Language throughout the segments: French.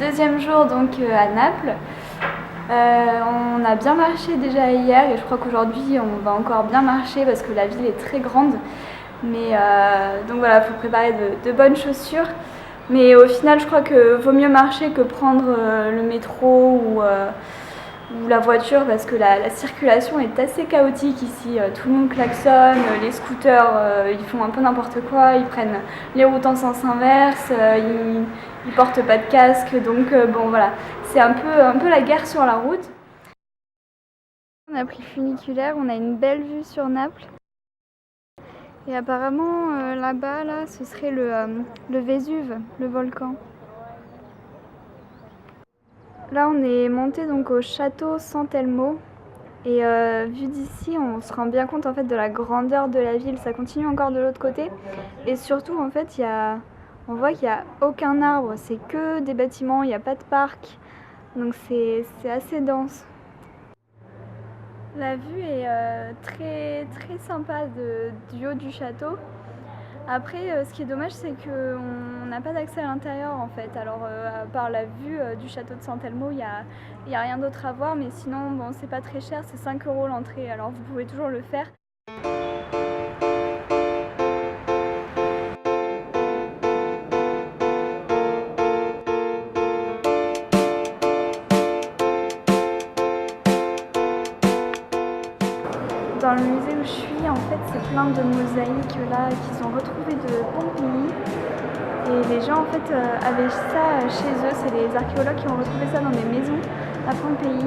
deuxième jour donc à Naples. On a bien marché déjà hier et je crois qu'aujourd'hui on va encore bien marcher parce que la ville est très grande. Mais donc voilà, il faut préparer de bonnes chaussures. Mais au final, je crois que vaut mieux marcher que prendre le métro ou la voiture parce que la circulation est assez chaotique ici. Tout le monde klaxonne, les scooters ils font un peu n'importe quoi, ils prennent les routes en sens inverse, ils portent pas de casque. Donc bon voilà, c'est un peu la guerre sur la route. On a pris le funiculaire, on a une belle vue sur Naples. Et apparemment, là-bas, là, ce serait le Vésuve, le volcan. Là, on est monté donc au château Sant'Elmo. Et vu d'ici, on se rend bien compte en fait de la grandeur de la ville. Ça continue encore de l'autre côté. Et surtout, en fait, on voit qu'il n'y a aucun arbre. C'est que des bâtiments, il n'y a pas de parc. Donc c'est assez dense. La vue est très, très sympa du haut du château. Après, ce qui est dommage, c'est qu'on n'a pas d'accès à l'intérieur en fait. Alors, à part la vue du château de Sant'Elmo, il n'y a rien d'autre à voir. Mais sinon, bon, c'est pas très cher, c'est 5 € l'entrée. Alors, vous pouvez toujours le faire. Dans le musée où je suis, en fait, c'est plein de mosaïques là qu'ils ont retrouvées de Pompéi. Et les gens en fait avaient ça chez eux, c'est les archéologues qui ont retrouvé ça dans des maisons à Pompéi.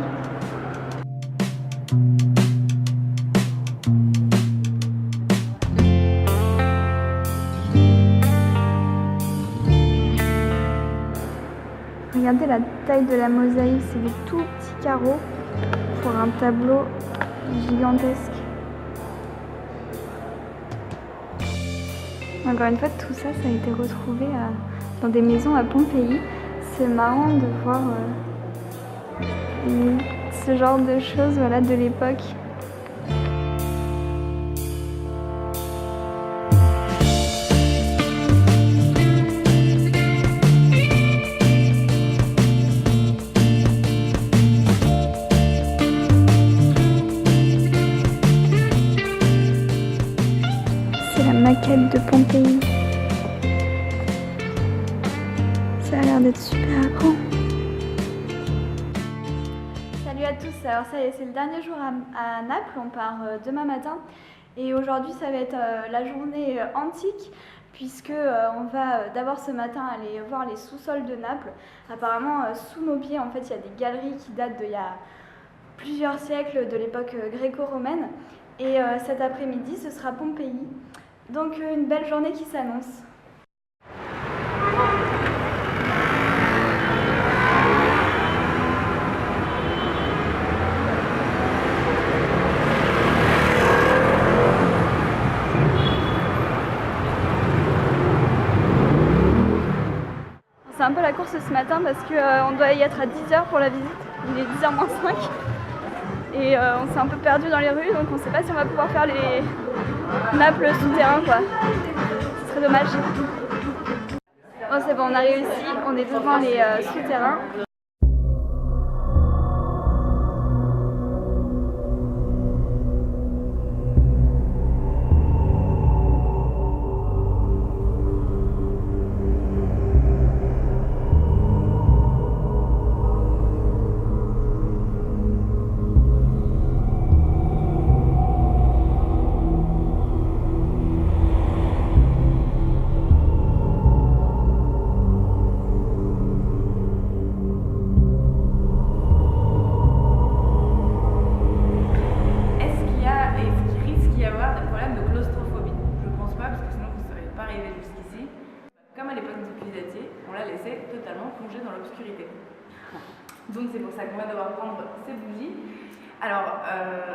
Regardez la taille de la mosaïque, c'est des tout petits carreaux pour un tableau gigantesque. Encore une fois, tout ça, ça a été retrouvé dans des maisons à Pompéi. C'est marrant de voir ce genre de choses voilà, de l'époque. C'est la maquette de Pompéi. Ça a l'air d'être super grand. Salut à tous, alors ça y est, c'est le dernier jour à Naples, on part demain matin. Et aujourd'hui ça va être la journée antique puisque on va d'abord ce matin aller voir les sous-sols de Naples. Apparemment sous nos pieds en fait il y a des galeries qui datent d'il y a plusieurs siècles, de l'époque gréco-romaine. Et cet après-midi ce sera Pompéi. Donc une belle journée qui s'annonce. C'est un peu la course ce matin parce qu'on doit y être à 10h pour la visite. Il est 10h moins 5. Et on s'est un peu perdu dans les rues, donc on ne sait pas si on va pouvoir faire les Naples souterrains quoi. Ce serait dommage. Bon c'est bon, on a réussi, on est devant les souterrains. Totalement plongé dans l'obscurité. Donc c'est pour ça qu'on va devoir prendre ces bougies. Alors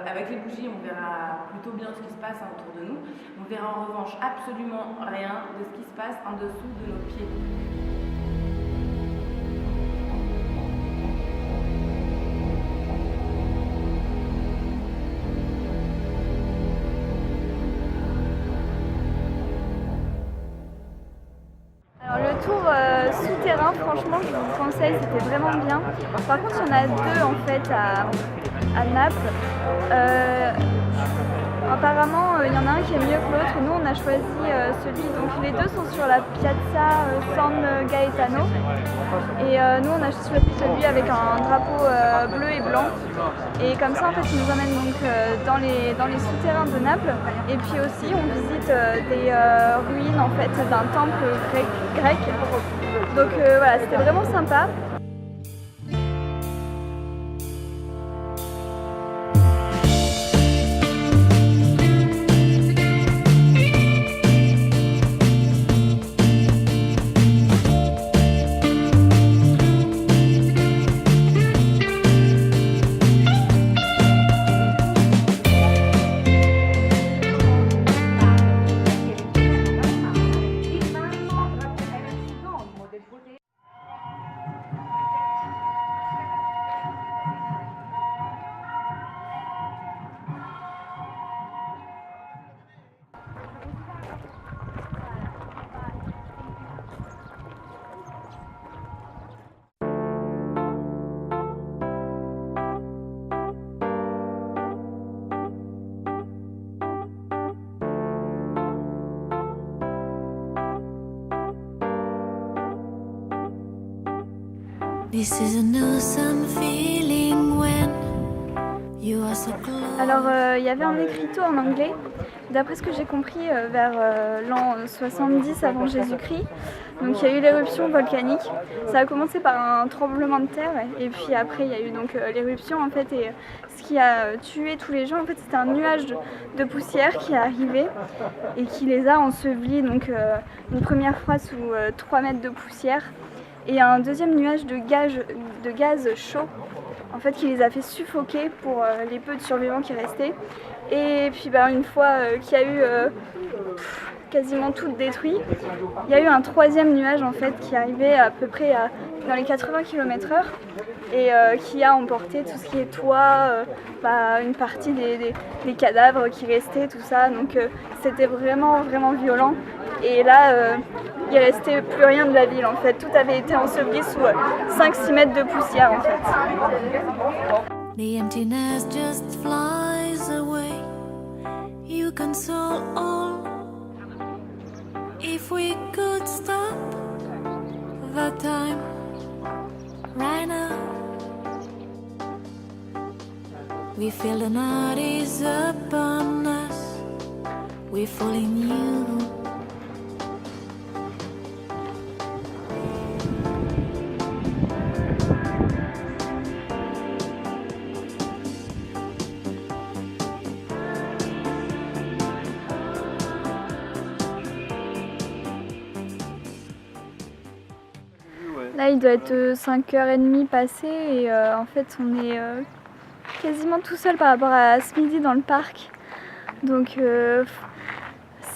avec les bougies on verra plutôt bien ce qui se passe autour de nous. On verra en revanche absolument rien de ce qui se passe en dessous de nos pieds. Alors le tour souterrain 1, franchement, je vous le conseille, c'était vraiment bien. Par contre, il y en a 2 en fait à Naples. Apparemment, il y en a un qui est mieux que l'autre. Nous, on a choisi celui. Donc, les 2 sont sur la Piazza San Gaetano. Et nous, on a choisi celui avec un drapeau bleu et blanc. Et comme ça, en fait, il nous emmène donc dans les souterrains de Naples. Et puis aussi, on visite des ruines en fait d'un temple grec. Donc voilà, c'était vraiment sympa. Alors il y avait un écriteau en anglais, d'après ce que j'ai compris vers l'an 70 avant Jésus-Christ. Donc il y a eu l'éruption volcanique, ça a commencé par un tremblement de terre et puis après il y a eu donc l'éruption en fait, et ce qui a tué tous les gens en fait c'était un nuage de poussière qui est arrivé et qui les a ensevelis, donc une première fois sous 3 mètres de poussière et un deuxième nuage de gaz chaud en fait qui les a fait suffoquer pour les peu de survivants qui restaient. Et puis une fois qu'il y a eu quasiment tout détruit, il y a eu un troisième nuage en fait qui arrivait à peu près dans les 80 km/h et qui a emporté tout ce qui est toit, une partie des cadavres qui restaient, tout ça. Donc c'était vraiment violent. Et là, il restait plus rien de la ville en fait. Tout avait été enseveli sous 5-6 mètres de poussière en fait. The emptiness just flies away. You console all. If we could stop the time right now, we feel the night is upon us. We fall in you. Là, il doit être 5h30 passé et en fait, on est quasiment tout seul par rapport à ce midi dans le parc. Donc,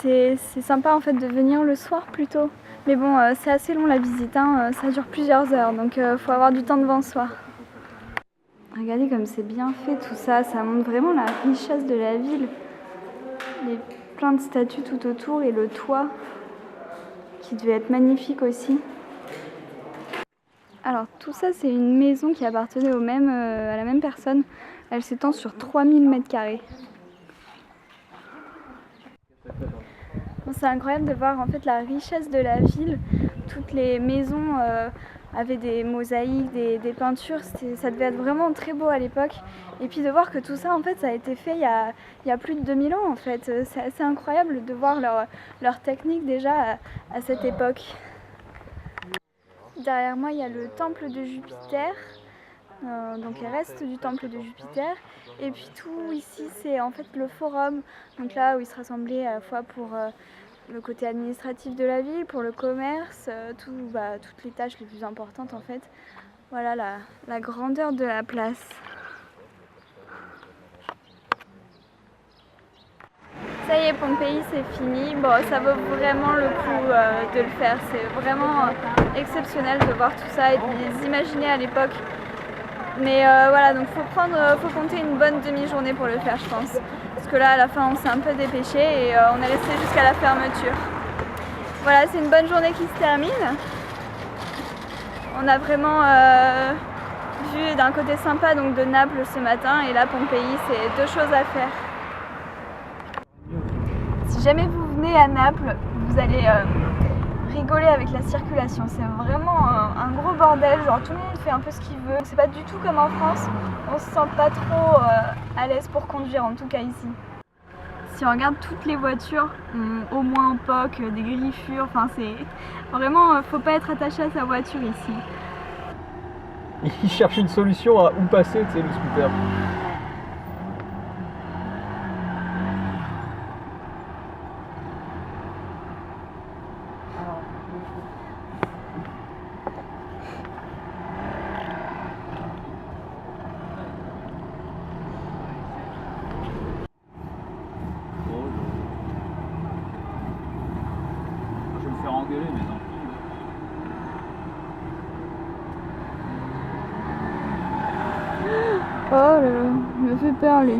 c'est sympa en fait de venir le soir plutôt. Mais bon, c'est assez long la visite, hein, ça dure plusieurs heures, donc faut avoir du temps devant soi. Regardez comme c'est bien fait tout ça, ça montre vraiment la richesse de la ville. Il y a plein de statues tout autour et le toit qui devait être magnifique aussi. Alors tout ça c'est une maison qui appartenait à la même personne. Elle s'étend sur 3000 m². Bon, c'est incroyable de voir en fait la richesse de la ville. Toutes les maisons avaient des mosaïques, des peintures. Ça devait être vraiment très beau à l'époque. Et puis de voir que tout ça en fait ça a été fait il y a plus de 2000 ans en fait. C'est assez incroyable de voir leur technique déjà à cette époque. Derrière moi, il y a le temple de Jupiter, donc les restes du temple de Jupiter. Et puis tout ici, c'est en fait le forum, donc là où ils se rassemblaient à la fois pour le côté administratif de la ville, pour le commerce, toutes les tâches les plus importantes en fait. Voilà la grandeur de la place. Ça y est, Pompéi, c'est fini. Bon, ça vaut vraiment le coup de le faire. C'est vraiment exceptionnel de voir tout ça et de les imaginer à l'époque. Mais voilà, donc faut compter une bonne demi-journée pour le faire, je pense. Parce que là, à la fin, on s'est un peu dépêché et on est resté jusqu'à la fermeture. Voilà, c'est une bonne journée qui se termine. On a vraiment vu d'un côté sympa donc de Naples ce matin et là Pompéi, c'est 2 choses à faire. Si jamais vous venez à Naples, vous allez rigoler avec la circulation. C'est vraiment un gros bordel, genre tout le monde fait un peu ce qu'il veut. C'est pas du tout comme en France, on se sent pas trop à l'aise pour conduire, en tout cas ici. Si on regarde toutes les voitures, ont au moins un POC, des griffures, enfin c'est vraiment, faut pas être attaché à sa voiture ici. Il cherche une solution à où passer, tu sais, le scooter. Je vais me faire engueuler, mais tant pis. Oh là là, il me fait peur lui.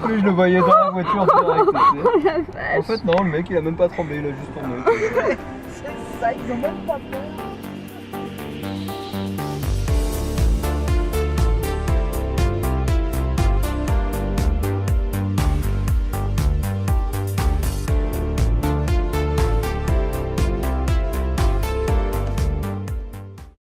Lui, je le voyais dans la voiture direct. Tu sais. Oh la vache. En fait, non, le mec il a même pas tremblé, il a juste tourné. C'est ça, ils ont même pas peur.